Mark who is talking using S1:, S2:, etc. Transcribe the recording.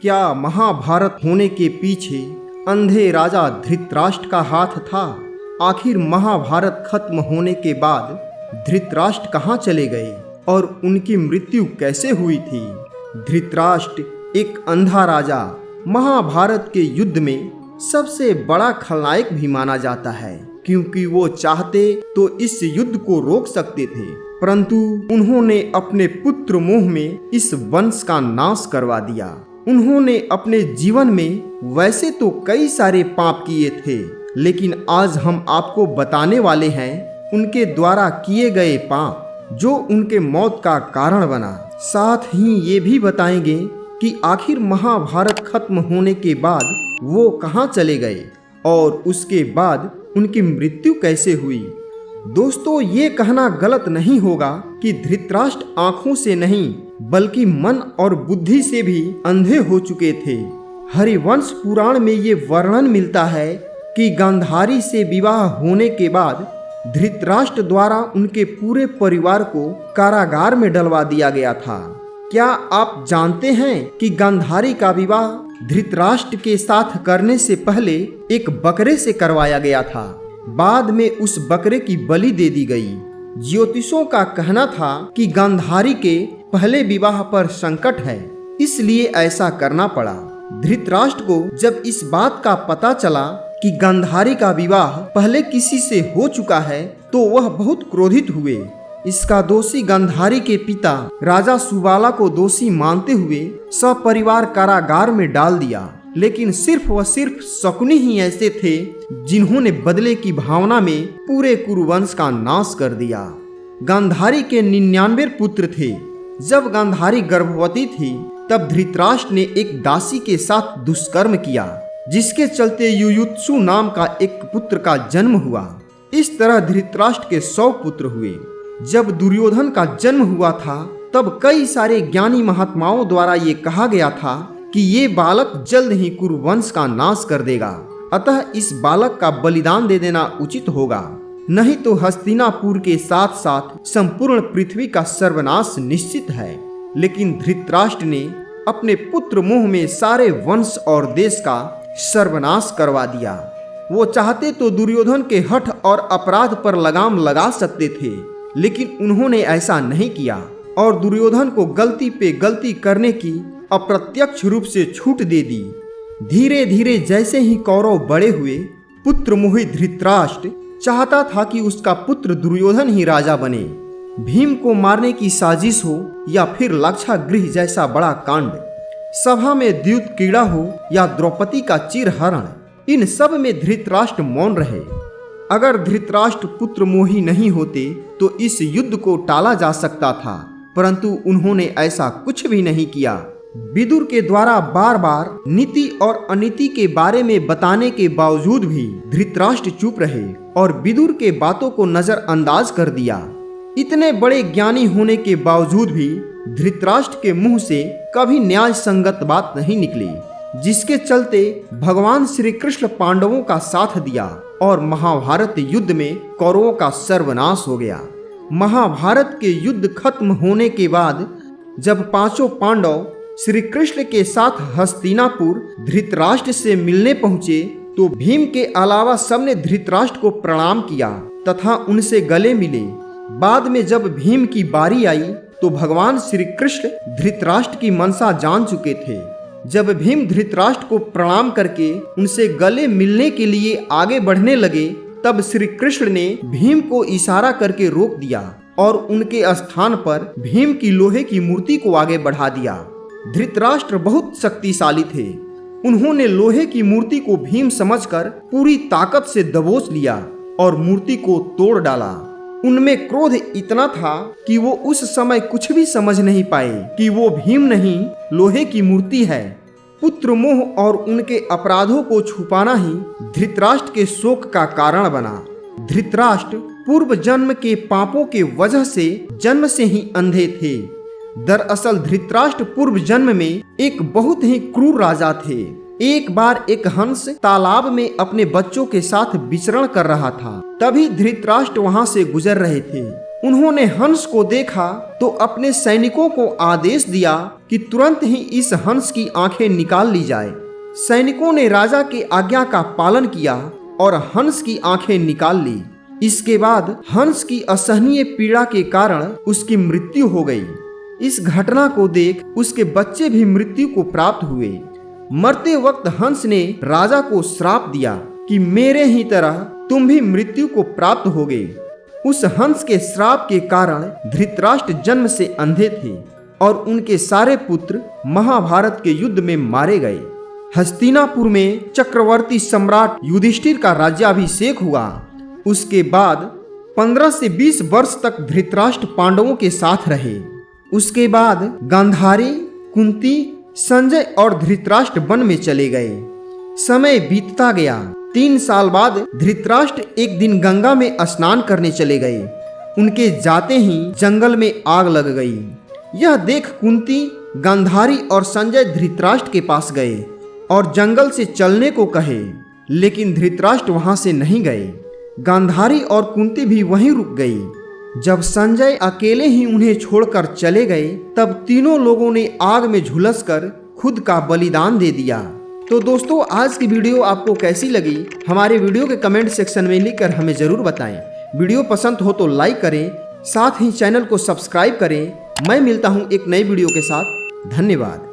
S1: क्या महाभारत होने के पीछे अंधे राजा धृतराष्ट्र का हाथ था? आखिर महाभारत खत्म होने के बाद धृतराष्ट्र कहाँ चले गए और उनकी मृत्यु कैसे हुई थी? धृतराष्ट्र एक अंधा राजा, महाभारत के युद्ध में सबसे बड़ा खलनायक भी माना जाता है, क्योंकि वो चाहते तो इस युद्ध को रोक सकते थे, परंतु उन्होंने अपने पुत्र मोह में इस वंश का नाश करवा दिया। उन्होंने अपने जीवन में वैसे तो कई सारे पाप किए थे, लेकिन आज हम आपको बताने वाले हैं उनके द्वारा किए गए पाप जो उनके मौत का कारण बना। साथ ही ये भी बताएंगे कि आखिर महाभारत खत्म होने के बाद वो कहाँ चले गए और उसके बाद उनकी मृत्यु कैसे हुई। दोस्तों, ये कहना गलत नहीं होगा कि धृतराष्ट्र आंखों से नहीं बल्कि मन और बुद्धि से भी अंधे हो चुके थे। हरिवंश पुराण में ये वर्णन मिलता है कि गांधारी से विवाह होने के बाद धृतराष्ट्र द्वारा उनके पूरे परिवार को कारागार में डलवा दिया गया था। क्या आप जानते हैं कि गांधारी का विवाह धृतराष्ट्र के साथ करने से पहले एक बकरे से करवाया गया था। बाद में उस बकरे की बलि दे दी गई। ज्योतिषों का कहना था कि गांधारी के पहले विवाह पर संकट है, इसलिए ऐसा करना पड़ा। धृतराष्ट्र को जब इस बात का पता चला कि गांधारी का विवाह पहले किसी से हो चुका है, तो वह बहुत क्रोधित हुए। इसका दोषी गांधारी के पिता राजा सुबाला को दोषी मानते हुए सपरिवार कारागार में डाल दिया। लेकिन सिर्फ व सिर्फ शकुनी ही ऐसे थे जिन्होंने बदले की भावना में पूरे कुरुवंश का नाश कर दिया। गांधारी के 99 पुत्र थे। जब गांधारी गर्भवती थी तब धृतराष्ट्र ने एक दासी के साथ दुष्कर्म किया, जिसके चलते युयुत्सु नाम का एक पुत्र का जन्म हुआ। इस तरह धृतराष्ट्र के 100 पुत्र हुए। जब दुर्योधन का जन्म हुआ था तब कई सारे ज्ञानी महात्माओं द्वारा ये कहा गया था कि ये बालक जल्द ही कुरुवंश का नाश कर देगा, अतः इस बालक का बलिदान दे देना उचित होगा, नहीं तो हस्तिनापुर के साथ साथ संपूर्ण पृथ्वी का सर्वनाश निश्चित है। लेकिन धृतराष्ट्र ने अपने पुत्र मोह में सारे वंश और देश का सर्वनाश करवा दिया। वो चाहते तो दुर्योधन के हठ और अपराध पर लगाम लगा सकते थे, लेकिन उन्होंने ऐसा नहीं किया और दुर्योधन को गलती पे गलती करने की अप्रत्यक्ष रूप से छूट दे दी। धीरे धीरे जैसे ही कौरव बड़े हुए, पुत्र मोही धृतराष्ट्र चाहता था कि उसका पुत्र दुर्योधन ही राजा बने। भीम को मारने की साजिश हो या फिर लाक्षागृह जैसा बड़ा कांड, सभा में द्यूत कीड़ा हो या द्रौपदी का चिरहरण, इन सब में धृतराष्ट्र मौन रहे। अगर धृतराष्ट्र पुत्र मोही नहीं होते तो इस युद्ध को टाला जा सकता था, परंतु उन्होंने ऐसा कुछ भी नहीं किया। विदुर के द्वारा बार बार नीति और अनीति के बारे में बताने के बावजूद भी धृतराष्ट्र चुप रहे और विदुर के बातों को नजरअंदाज कर दिया। इतने बड़े ज्ञानी होने के बावजूद भी धृतराष्ट्र के मुंह से कभी न्याय संगत बात नहीं निकली, जिसके चलते भगवान श्री कृष्ण पांडवों का साथ दिया और महाभारत युद्ध में कौरवों का सर्वनाश हो गया। महाभारत के युद्ध खत्म होने के बाद जब पांचों पांडव श्री कृष्ण के साथ हस्तिनापुर धृतराष्ट्र से मिलने पहुंचे, तो भीम के अलावा सबने धृतराष्ट्र को प्रणाम किया तथा उनसे गले मिले। बाद में जब भीम की बारी आई तो भगवान श्री कृष्ण धृतराष्ट्र की मनसा जान चुके थे। जब भीम धृतराष्ट्र को प्रणाम करके उनसे गले मिलने के लिए आगे बढ़ने लगे, तब श्री कृष्ण ने भीम को इशारा करके रोक दिया और उनके स्थान पर भीम की लोहे की मूर्ति को आगे बढ़ा दिया। धृतराष्ट्र बहुत शक्तिशाली थे। उन्होंने लोहे की मूर्ति को भीम समझकर पूरी ताकत से दबोच लिया और मूर्ति को तोड़ डाला। उनमें क्रोध इतना था कि वो उस समय कुछ भी समझ नहीं पाए कि वो भीम नहीं लोहे की मूर्ति है। पुत्र मोह और उनके अपराधों को छुपाना ही धृतराष्ट्र के शोक का कारण बना। धृतराष्ट्र पूर्व जन्म के पापों के वजह से जन्म से ही अंधे थे। दरअसल धृतराष्ट्र पूर्व जन्म में एक बहुत ही क्रूर राजा थे। एक बार एक हंस तालाब में अपने बच्चों के साथ विचरण कर रहा था। तभी धृतराष्ट्र वहां से गुजर रहे थे। उन्होंने हंस को देखा तो अपने सैनिकों को आदेश दिया कि तुरंत ही इस हंस की आंखें निकाल ली जाए। सैनिकों ने राजा की आज्ञा का पालन किया और हंस की आंखें निकाल ली। इसके बाद हंस की असहनीय पीड़ा के कारण उसकी मृत्यु हो गई। इस घटना को देख उसके बच्चे भी मृत्यु को प्राप्त हुए। मरते वक्त हंस ने राजा को श्राप दिया कि मेरे ही तरह तुम भी मृत्यु को प्राप्त होगे। उस हंस के श्राप के कारण धृतराष्ट्र जन्म से अंधे थे और उनके सारे पुत्र महाभारत के युद्ध में मारे गए। हस्तिनापुर में चक्रवर्ती सम्राट युधिष्ठिर का राज्याभिषेक हुआ। उसके बाद 15 से 20 वर्ष तक धृतराष्ट्र पांडवों के साथ रहे। उसके बाद गांधारी, कुंती, संजय और धृतराष्ट्र वन में चले गए। समय बीतता गया। 3 साल बाद धृतराष्ट्र एक दिन गंगा में स्नान करने चले गए। उनके जाते ही जंगल में आग लग गई। यह देख कुंती, गांधारी और संजय धृतराष्ट्र के पास गए और जंगल से चलने को कहे, लेकिन धृतराष्ट्र वहां से नहीं गए। गांधारी और कुंती भी वहीं रुक गई। जब संजय अकेले ही उन्हें छोड़कर चले गए, तब तीनों लोगों ने आग में झुलसकर खुद का बलिदान दे दिया। तो दोस्तों, आज की वीडियो आपको कैसी लगी हमारे वीडियो के कमेंट सेक्शन में लिखकर हमें जरूर बताएं। वीडियो पसंद हो तो लाइक करें, साथ ही चैनल को सब्सक्राइब करें। मैं मिलता हूं एक नई वीडियो के साथ। धन्यवाद।